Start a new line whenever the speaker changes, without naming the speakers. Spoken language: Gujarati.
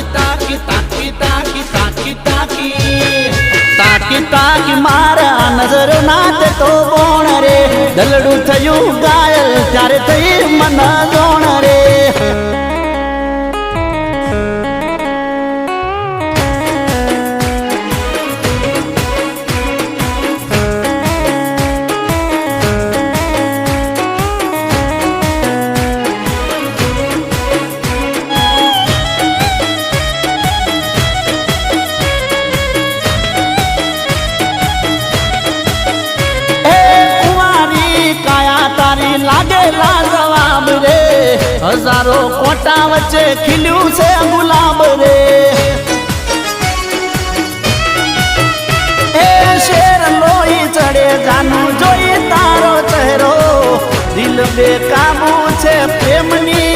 તાકી તાકી તાકી તાકી તાકી તાકી
તાકી તાકી મારા નજર નાત તો બોણ રે દલડું થયું ગાયલ ત્યારે થઈ મન જોણ રે લાગેલા જવાબ રે હજારો કોટા વચ્ચે ખીલ્યું છે ગુલાબ રે એ શેર લોહી ચડે જાનું જોઈ તારો ચહેરો દિલ બેકાબુ છે પ્રેમની